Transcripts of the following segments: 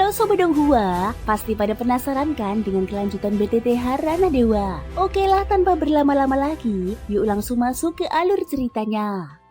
Halo Sobat Donghua, pasti pada penasaran kan dengan kelanjutan BTTH Ranah Dewa? Oke lah, tanpa berlama-lama lagi, yuk langsung masuk ke alur ceritanya.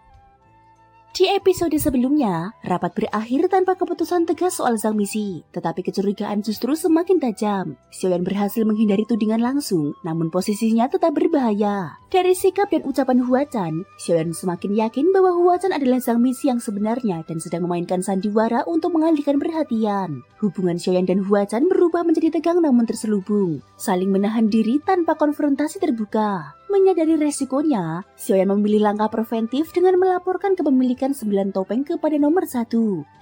Di episode sebelumnya, rapat berakhir tanpa keputusan tegas soal sang misi, tetapi kecurigaan justru semakin tajam. Xiaoyan berhasil menghindari tudingan langsung, namun posisinya tetap berbahaya. Dari sikap dan ucapan Huachan, Xiaoyan semakin yakin bahwa Huachan adalah sang misi yang sebenarnya dan sedang memainkan sandiwara untuk mengalihkan perhatian. Hubungan Xiaoyan dan Huachan berubah menjadi tegang namun terselubung, saling menahan diri tanpa konfrontasi terbuka. Menyadari resikonya, Xiaoyan memilih langkah preventif dengan melaporkan kepemilikan 9 topeng kepada nomor 1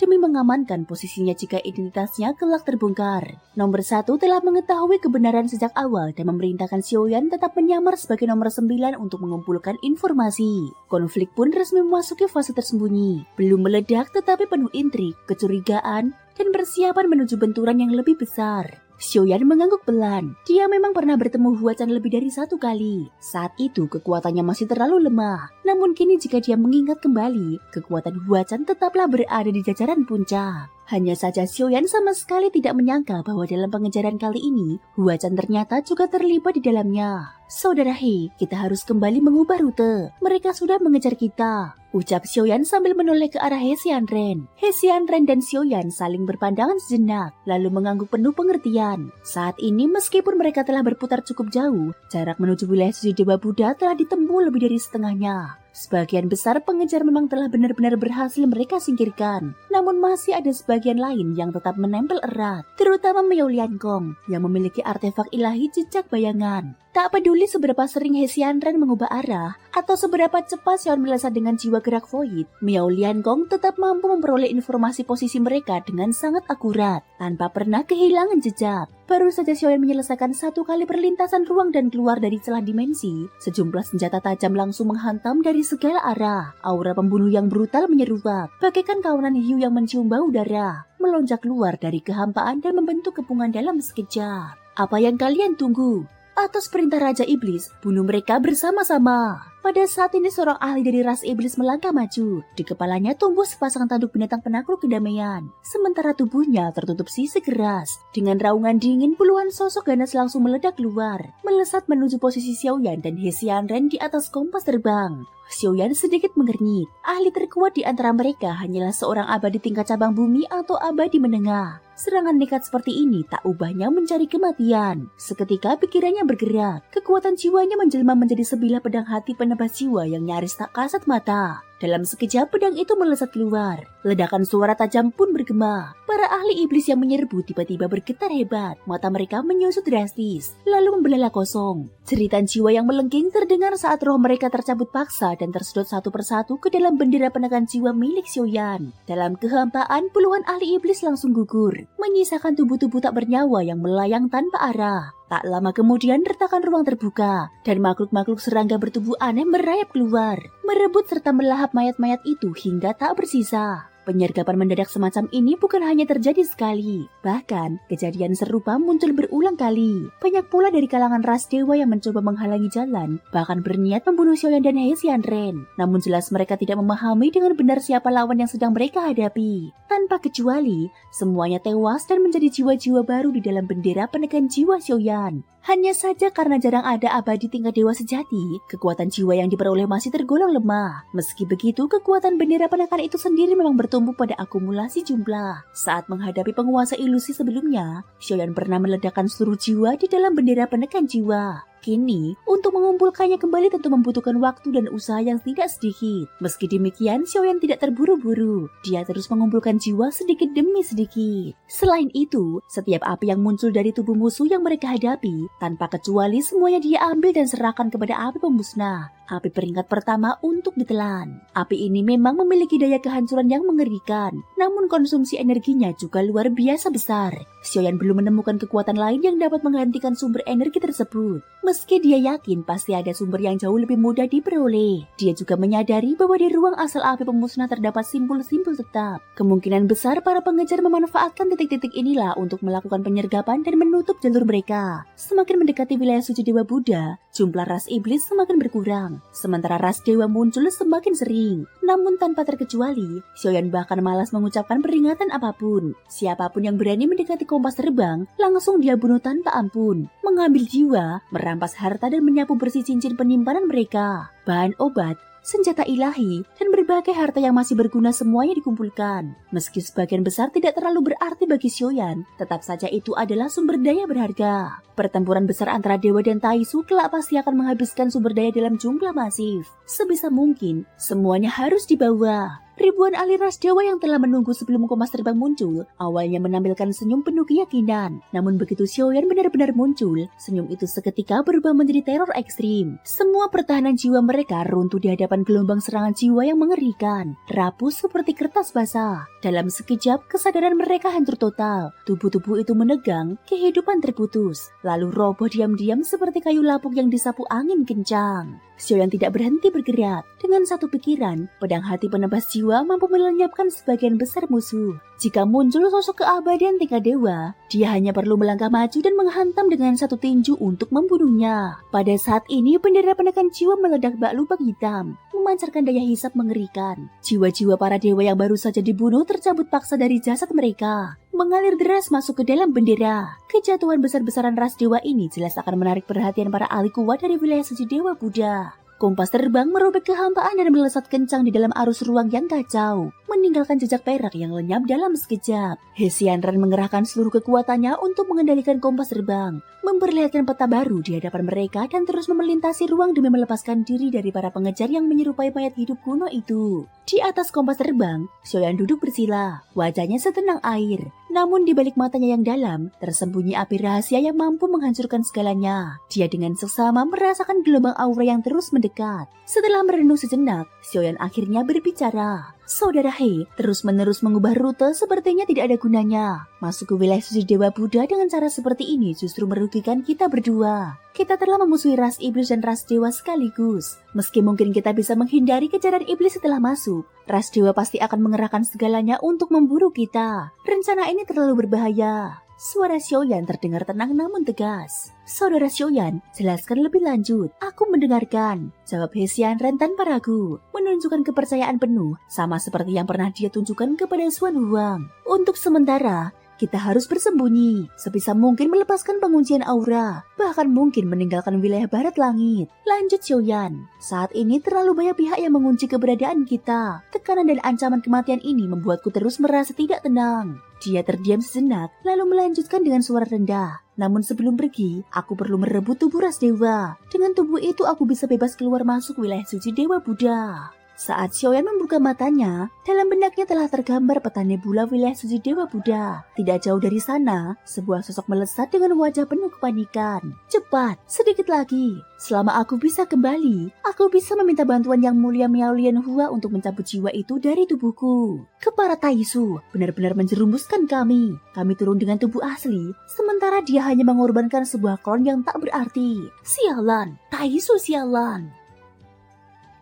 demi mengamankan posisinya jika identitasnya kelak terbongkar. Nomor 1 telah mengetahui kebenaran sejak awal dan memerintahkan Xiaoyan tetap menyamar sebagai nomor 9 untuk mengumpulkan informasi. Konflik pun resmi memasuki fase tersembunyi, belum meledak tetapi penuh intrik, kecurigaan, dan persiapan menuju benturan yang lebih besar. Xiaoyan mengangguk pelan. Dia memang pernah bertemu Huachan lebih dari 1 kali. Saat itu kekuatannya masih terlalu lemah. Namun kini jika dia mengingat kembali, kekuatan Huachan tetaplah berada di jajaran puncak. Hanya saja Xiaoyan sama sekali tidak menyangka bahwa dalam pengejaran kali ini, Huachan ternyata juga terlibat di dalamnya. Saudara He, kita harus kembali mengubah rute. Mereka sudah mengejar kita, ucap Xiaoyan sambil menoleh ke arah He Xianren. He Xianren dan Xiaoyan saling berpandangan sejenak, lalu mengangguk penuh pengertian. Saat ini meskipun mereka telah berputar cukup jauh, jarak menuju wilayah suci Dewa Buddha telah ditempuh lebih dari setengahnya. Sebagian besar pengejar memang telah benar-benar berhasil mereka singkirkan. Namun masih ada sebagian lain yang tetap menempel erat, terutama Miao Liankong yang memiliki artefak ilahi jejak bayangan. Tak peduli seberapa sering He Xianren mengubah arah atau seberapa cepat Xiaoyan melesat dengan jiwa gerak void, Miao Liankong tetap mampu memperoleh informasi posisi mereka dengan sangat akurat, tanpa pernah kehilangan jejak. Baru saja Xiaoyan menyelesaikan 1 kali perlintasan ruang dan keluar dari celah dimensi, sejumlah senjata tajam langsung menghantam dari segala arah. Aura pembunuh yang brutal menyeruak, bagaikan kawanan hiu yang mencium bau darah, melonjak keluar dari kehampaan dan membentuk kepungan dalam sekejap. Apa yang kalian tunggu? Atas perintah Raja Iblis, bunuh mereka bersama-sama. Pada saat ini seorang ahli dari ras iblis melangkah maju. Di kepalanya tumbuh sepasang tanduk binatang penakluk kedamaian. Sementara tubuhnya tertutup sisik keras. Dengan raungan dingin, puluhan sosok ganas langsung meledak keluar, melesat menuju posisi Xiaoyan dan He Xianren di atas kompas terbang. Xiaoyan sedikit mengernyit. Ahli terkuat di antara mereka hanyalah seorang abadi tingkat cabang bumi atau abadi menengah. Serangan nekat seperti ini tak ubahnya mencari kematian. Seketika pikirannya bergerak. Kekuatan jiwanya menjelma menjadi sebilah pedang hati penebas jiwa yang nyaris tak kasat mata. Dalam sekejap pedang itu melesat keluar. Ledakan suara tajam pun bergema. Para ahli iblis yang menyerbu tiba-tiba bergetar hebat. Mata mereka menyusut drastis, lalu membelalak kosong. Jeritan jiwa yang melengking terdengar saat roh mereka tercabut paksa dan tersedot satu persatu ke dalam bendera penekan jiwa milik Xiaoyan. Dalam kehampaan, puluhan ahli iblis langsung gugur, menyisakan tubuh-tubuh tak bernyawa yang melayang tanpa arah. Tak lama kemudian retakan ruang terbuka, dan makhluk-makhluk serangga bertubuh aneh merayap keluar, merebut serta melahap mayat-mayat itu hingga tak bersisa. Penyergapan mendadak semacam ini bukan hanya terjadi sekali, bahkan kejadian serupa muncul berulang kali. Banyak pula dari kalangan ras dewa yang mencoba menghalangi jalan, bahkan berniat membunuh Xiaoyan dan He Xianren. Namun jelas mereka tidak memahami dengan benar siapa lawan yang sedang mereka hadapi. Tanpa kecuali, semuanya tewas dan menjadi jiwa-jiwa baru di dalam bendera penekan jiwa Xiaoyan. Hanya saja karena jarang ada abadi tingkat dewa sejati, kekuatan jiwa yang diperoleh masih tergolong lemah. Meski begitu, kekuatan bendera penekan itu sendiri memang bertumbuh pada akumulasi jumlah. Saat menghadapi penguasa ilusi sebelumnya, Xiaoyan pernah meledakkan seluruh jiwa di dalam bendera penekan jiwa. Kini, untuk mengumpulkannya kembali tentu membutuhkan waktu dan usaha yang tidak sedikit. Meski demikian, Xiaoyan tidak terburu-buru. Dia terus mengumpulkan jiwa sedikit demi sedikit. Selain itu, setiap api yang muncul dari tubuh musuh yang mereka hadapi, tanpa kecuali semuanya dia ambil dan serahkan kepada api pemusnah. Api peringkat pertama untuk ditelan. Api ini memang memiliki daya kehancuran yang mengerikan, namun konsumsi energinya juga luar biasa besar. Xiaoyan belum menemukan kekuatan lain yang dapat menggantikan sumber energi tersebut. Meski dia yakin pasti ada sumber yang jauh lebih mudah diperoleh, dia juga menyadari bahwa di ruang asal api pemusnah terdapat simpul-simpul tetap. Kemungkinan besar para pengejar memanfaatkan titik-titik inilah untuk melakukan penyergapan dan menutup jalur mereka. Semakin mendekati wilayah suci Dewa Buddha, Jumlah ras iblis semakin berkurang, sementara ras dewa muncul semakin sering. Namun tanpa terkecuali, Xiaoyan bahkan malas mengucapkan peringatan apapun. Siapapun yang berani mendekati kompas terbang, langsung dia bunuh tanpa ampun. Mengambil jiwa, merampas harta dan menyapu bersih cincin penyimpanan mereka. Bahan obat, senjata ilahi, dan berbagai harta yang masih berguna semuanya dikumpulkan. Meski sebagian besar tidak terlalu berarti bagi Xiaoyan, tetap saja itu adalah sumber daya berharga. Pertempuran besar antara Dewa dan Taisu kelak pasti akan menghabiskan sumber daya dalam jumlah masif. Sebisa mungkin, semuanya harus dibawa. Ribuan ahli ras dewa yang telah menunggu sebelum kompas terbang muncul, awalnya menampilkan senyum penuh keyakinan. Namun begitu Xiaoyan benar-benar muncul, senyum itu seketika berubah menjadi teror ekstrim. Semua pertahanan jiwa mereka runtuh di hadapan gelombang serangan jiwa yang mengerikan, rapuh seperti kertas basah. Dalam sekejap, kesadaran mereka hancur total. Tubuh-tubuh itu menegang, kehidupan terputus, lalu roboh diam-diam seperti kayu lapuk yang disapu angin kencang. Xiaoyan tidak berhenti bergerak. Dengan satu pikiran, pedang hati penebas jiwa mampu melenyapkan sebagian besar musuh. Jika muncul sosok keabadian tingkat dewa, dia hanya perlu melangkah maju dan menghantam dengan satu tinju untuk membunuhnya. Pada saat ini, bendera penekan jiwa meledak bak lubang hitam, memancarkan daya hisap mengerikan. Jiwa-jiwa para dewa yang baru saja dibunuh tercabut paksa dari jasad mereka, mengalir deras masuk ke dalam bendera. Kejatuhan besar-besaran ras dewa ini jelas akan menarik perhatian para ahli kuat dari wilayah suci Dewa Buddha. Kompas terbang merobek kehampaan dan melesat kencang di dalam arus ruang yang kacau, meninggalkan jejak perak yang lenyap dalam sekejap. Hesianran mengerahkan seluruh kekuatannya untuk mengendalikan kompas terbang, memperlihatkan peta baru di hadapan mereka dan terus melintasi ruang demi melepaskan diri dari para pengejar yang menyerupai mayat hidup kuno itu. Di atas kompas terbang, Xiaoyan duduk bersila, wajahnya setenang air. Namun di balik matanya yang dalam, tersembunyi api rahasia yang mampu menghancurkan segalanya. Dia dengan seksama merasakan gelombang aura yang terus mendekat. Setelah merenung sejenak, Xiaoyan akhirnya berbicara. Saudara He, terus-menerus mengubah rute sepertinya tidak ada gunanya. Masuk ke wilayah suci Dewa Buddha dengan cara seperti ini justru merugikan kita berdua. Kita telah memusuhi ras iblis dan ras dewa sekaligus. Meski mungkin kita bisa menghindari kejaran iblis setelah masuk, ras dewa pasti akan mengerahkan segalanya untuk memburu kita. Rencana ini terlalu berbahaya. Suara Xiaoyan terdengar tenang namun tegas. Saudara Xiaoyan, jelaskan lebih lanjut. Aku mendengarkan, jawab Hesianran tanpa ragu, menunjukkan kepercayaan penuh, sama seperti yang pernah dia tunjukkan kepada Xuan Huang. Untuk sementara, kita harus bersembunyi, sebisa mungkin melepaskan penguncian aura, bahkan mungkin meninggalkan wilayah barat langit. Lanjut Xiaoyan, saat ini terlalu banyak pihak yang mengunci keberadaan kita. Tekanan dan ancaman kematian ini membuatku terus merasa tidak tenang. Dia terdiam sejenak, lalu melanjutkan dengan suara rendah. Namun sebelum pergi, aku perlu merebut tubuh ras dewa. Dengan tubuh itu aku bisa bebas keluar masuk wilayah suci Dewa Buddha. Saat Xiaoyan membuka matanya, dalam benaknya telah tergambar peta nebula wilayah suci Dewa Buddha. Tidak jauh dari sana, sebuah sosok melesat dengan wajah penuh kepanikan. Cepat, sedikit lagi. Selama aku bisa kembali, aku bisa meminta bantuan Yang Mulia Miao Lian Hua untuk mencabut jiwa itu dari tubuhku. Kepala Taisu benar-benar menjerumuskan kami. Kami turun dengan tubuh asli, sementara dia hanya mengorbankan sebuah klon yang tak berarti. Sialan, Taisu sialan.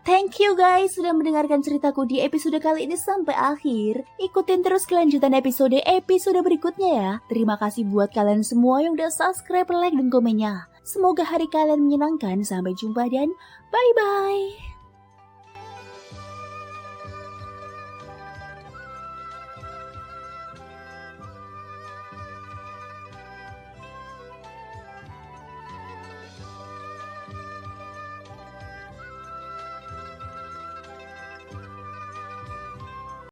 Thank you guys sudah mendengarkan ceritaku di episode kali ini sampai akhir. Ikutin terus kelanjutan episode berikutnya ya. Terima kasih buat kalian semua yang udah subscribe, like, dan komennya. Semoga hari kalian menyenangkan. Sampai jumpa dan bye-bye.